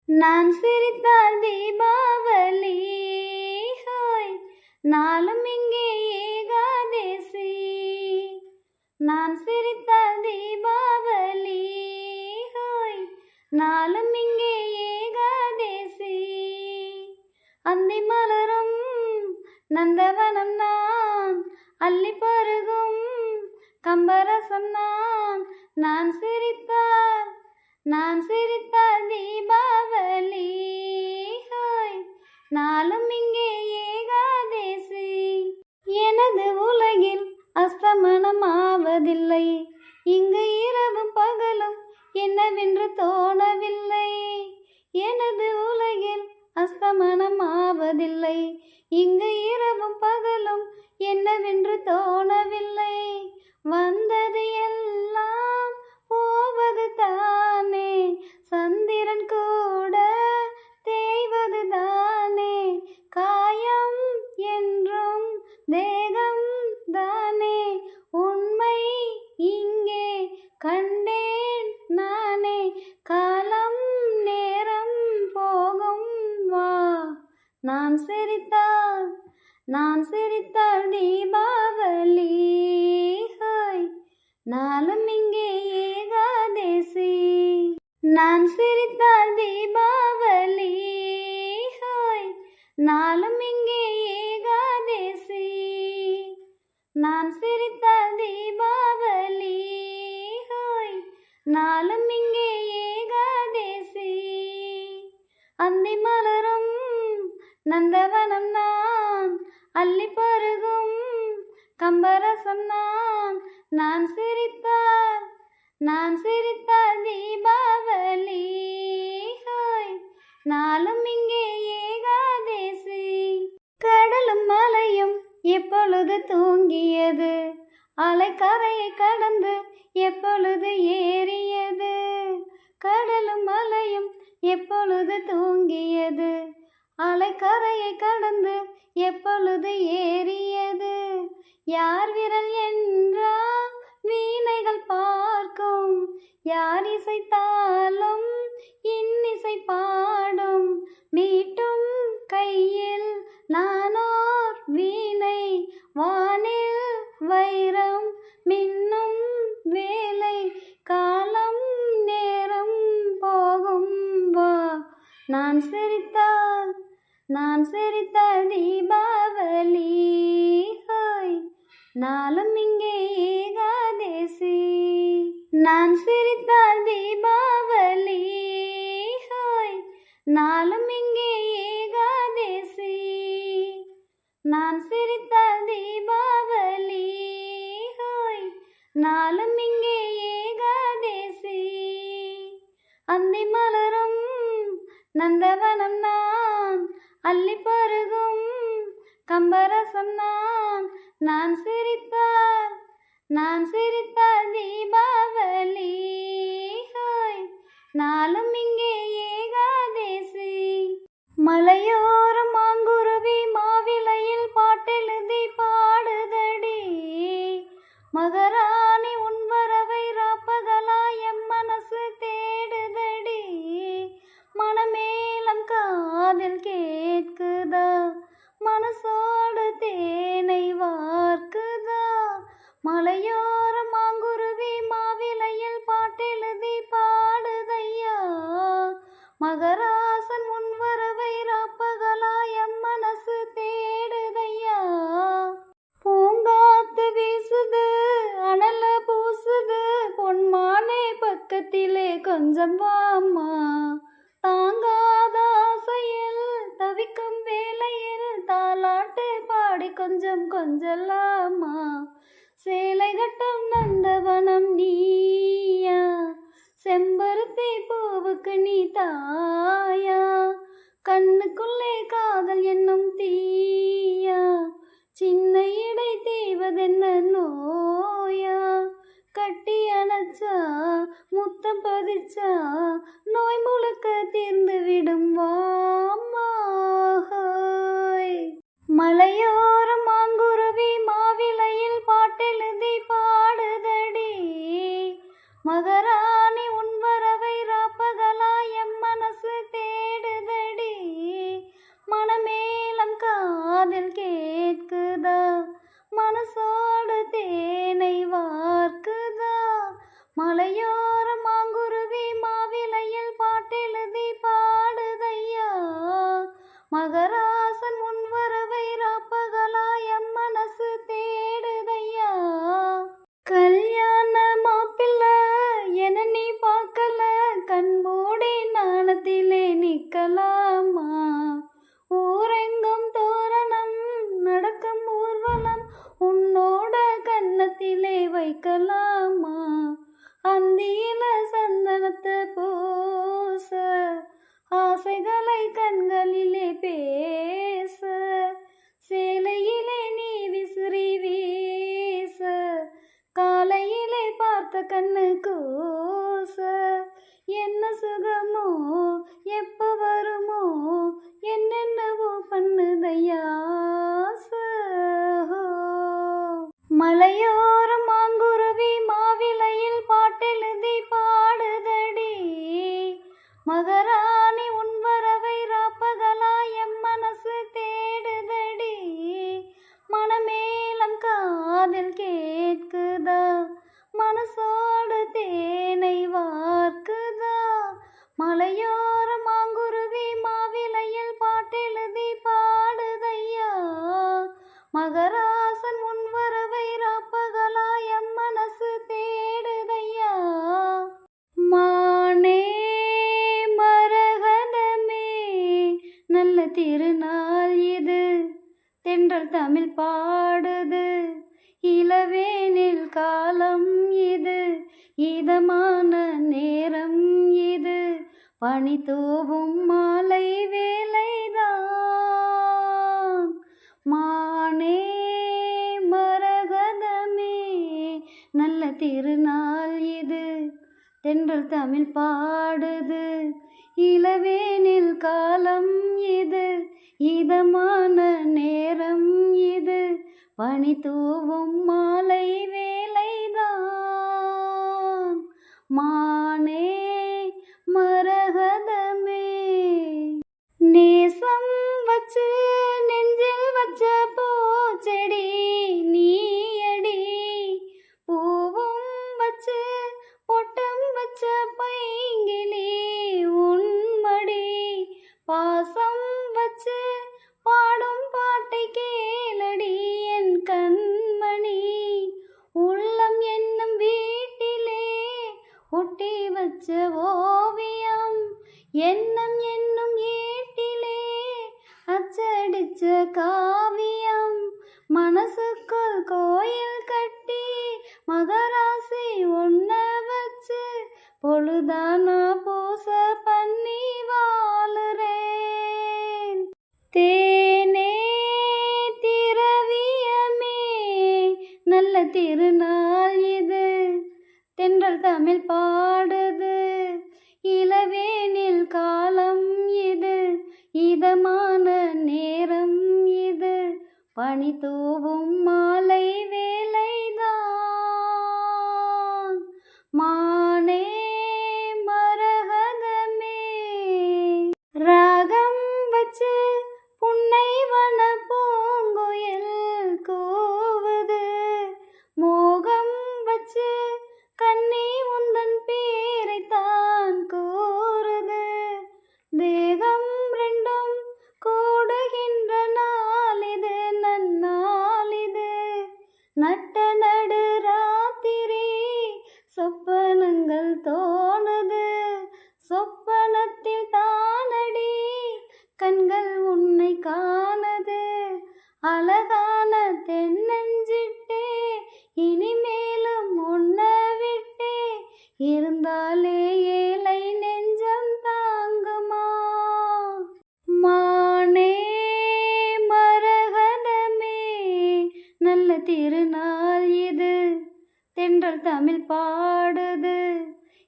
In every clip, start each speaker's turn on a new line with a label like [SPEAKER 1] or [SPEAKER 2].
[SPEAKER 1] நான் சிரித்தால் தீபாவளி, ஹோய் நாளும் இங்கே ஏகாதேசி. நான் சிரித்தால் தீபாவளி, ஹோய் நாளும் இங்கே ஏகாதேசி. அந்தி மலரும் நந்தவனம் நான், அள்ளி பருகும் கம்பரசம் நான். நான் சிரித்தால் தீபாவளி, ஹோய் நாளும் இங்கே ஏகாதேசி. எனது உலகில் அஸ்தமனம் ஆவதில்லை, இங்கு இரவும் பகலும் என்னவென்று தோணவில்லை. எனது உலகில் அஸ்தமனம் ஆவதில்லை, இங்கு இரவும் பகலும் என்னவென்று தோணவில்லை. வந்தது எல்லாம் போவது தானே, சந்திரன் கூட தேய்வது தானே. காயம் என்றும் தேகம் தானே, உண்மை இங்கே கண்டேன் நானே. காலம் நேரம் போகும் வா, நான் சிரித்தால் தீபாவளி, ஹோய் நாளும் இங்கே ஏகாதேசி. நான் சிரித்தால் தீபாவளி, ஹோய் நாளும் இங்கே ஏகாதேசி. நான் சிரித்தால் தீபாவளி, ஹோய் நாளும் இங்கே ஏகாதேசி. அந்தி மலரும் நந்தவனம் நான், அள்ளி பருகும் கம்பரசம் நான். நான் சிரித்தால் தீபாவளி, ஹோய் நாளும் இங்கே ஏகாதேசி. கடலும் மலையும் எப்பொழுது தூங்கியது, அலைக்கரையை கடந்து எப்பொழுது ஏறியது. கடலும் மலையும் எப்பொழுது தூங்கியது, அலைக்கரையை கடந்து எப்பொழுது ஏறியது. யார் விரல் என்றா வீணைகள் பார்க்கும், யார் இசைத்தாலும் இன்னிசை பாடும். மீட்டும் கையில் நானோர் வீணை, வானில் வைரம் மின்னும் வேலை. காலம் நேரம் போகும் வா, நான் சிரித்தால் தீபாவளி, ஹோய் நாளும் இங்கே ஏகாதேசி. நான் சிரித்தால் தீபாவளி, ஹோய் நாளும் இங்கே ஏகாதேசி. நான் சிரித்தால் தீபாவளி, ஹோய் நாளும் இங்கே ஏகாதேசி. அந்தி மலரும் நந்தவனம் நான், அள்ளி பருகும் கம்பரசம் நான். நான் சிரித்தால் தீபாவளி, ஹோய் நாளும் இங்கே ஏகாதேசி. மலையோரம் மாங்குருவி மாவிலையில் பாட்டெழுதி பாடுதடி, மகராணி உன் வரவை ராப்பகலா எம் மனசு தேடுதடி. மனமேலம் காதில் கேட்குதா, மனசோடு தேனை வார்க்குதா. மலையோரம் மாங்குருவி மாவிலையில் பாட்டெழுதி பாடுதையா, மகராசன் உன் வரவை ராப்பகலா எம் மனசு தேடுதையா. பூங்காத்து வீசுது அனல பூசுது, பொன்மானே பக்கத்திலே கொஞ்சம் வாம்மா. தாங்காத ஆசையில் தவிக்கும் வேளையில் தாலாட்டு பாடி கொஞ்சம் கொஞ்சலாமா. சேலை கட்டும் நந்தவனம் நீயா, செம்பருத்தி பூவுக்கு நீ தாயா. கண்ணுக்குள்ளே காதல் என்னும் தீயா, சின்ன இடை தீவதென்ன நோயா. கட்டி அணைச்சா முத்தம் பதிச்சா, நோய் முழுக்க தீர்ந்து விடும் வாம்மா. மலையோரம் மாங்குருவி மாவிலையில் பாட்டெழுதி பாடுதடி, மகராணி உன் வரவை ராப்பகலா எம் மனசு காதில் கேட்குதா, மனசோடு தேனை வார்க்குதா. மலையோர மாங்குருவி மாவிலையில் பாட்டெழுதி பாடுதையா, மகராசன் உன் வரவை ராப்பகலா எம் மனசு தேடுதையா. கல்யாண மாப்பிள்ளை என நீ பார்க்கல, கண்மூடி நாணத்திலே நிக்கலாமா. ஊரெங்கும் தோரணம் நடக்கும் ஊர்வலம் உன்னோட கன்னத்திலே வைக்கலாமா. அந்தியில சந்தனத்தை பூச, ஆசைகளை கண்களிலே பேச, சேலையிலே நீ விசிறி வீச, காலையிலே பார்த்த கண்ணு கூச. என்ன சுகமோ எப்ப வருமோ என்னென்னவோ பண்ணுதையா. மலையோரம் மாங்குருவி மாவிலையில் பாட்டெழுதி பாடுதடி, மகராணி உன் வரவை ராப்பகலா எம் மனசு தேடுதடி. மணமேளம் காதில் கேட்குதா, மனசோடு தேனை வார்க்குதா. மலையோர மாங்குருவி மாவிலையில் பாட்டெழுதி பாடுதையா, மகராசன் உன் வரவை ராப்பகலா எம் மனசு தேடுதையா. மானே மரகதமே நல்ல திருநாள் இது, தென்றல் தமிழ் பாடுது. இளவேனில் காலம் இது, இதமான நேரம் இது, பனி தூவும் மாலை வேளைதான். மானே மரகதமே நல்ல திருநாள் இது, தென்றல் தமிழ் பாடுது. இளவேனில் காலம் இது, இதமான நேரம் இது, பனி தூவும் மாலை வேளைதான். மானே மரகதமே நேசம் வச்சு நெஞ்சில் வச்ச பூச்செடி நீயடி, பூவும் வச்சு பொட்டம் வச்ச பைங்கிளி உன்மடி. பாசம் வச்சு பாடும் பாட்டை கேளடி என் கண்மணி. உள்ளம் என்னும் வீட்டிலே ஒட்டி வச்ச ஓவியம், எண்ணம் என்னும் ஏட்டிலே அச்சடிச்ச காவியம். மனசுக்குள் கோயில் கட்டி மகராசி ஒன்ன வச்சு, பொழுதானா பூச பண்ணி வாழுறேன். தேனே திரவியமே நல்ல திருநாள் இது, தென்றல் தமிழ் பாடுது. இளவேனில் காலம் இது, இதமான நேரம் இது, பனி தூவும் மாலை வேளைதான். மானே மரகதமே ராகம் வச்சு புன்னைவன பூங்குயில் கூவுது, மோகம் வச்சு கண்ணி உந்தன் பேரைத்தான் கூறுது. தேகம் ரெண்டும் கூடுகின்ற நாளிது, நன்னாளிது. நட்ட நடு ராத்திரி சொப்பனங்கள் தோணுது, சொப்பனத்தில் தானடி கண்கள் உன்னை காணுது. அழகான தென்னஞ்சிட்டே இனிமேலும் உன்னை விட்டே இருந்தாலே ஏழை நெஞ்சம் தாங்குமா. மானே மரகதமே நல்ல திருநாள் இது, தென்றல் தமிழ் பாடுது.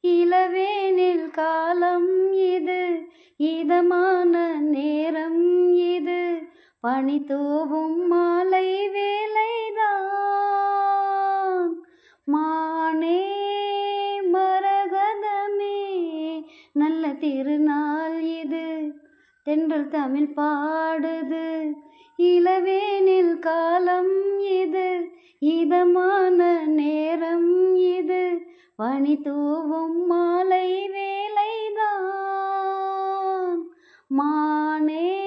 [SPEAKER 1] இளவேனில் காலம் இது, இதமான நேரம் இது, பனி தூவும் மாலை வேளைதான். மானே மரகதமே நல்ல திருநாள் இது, தென்றல் தமிழ் பாடுது. இளவேனில் காலம் இது, இதமான நேரம் இது, பனி தூவும் மாலை வேளைதான். மானே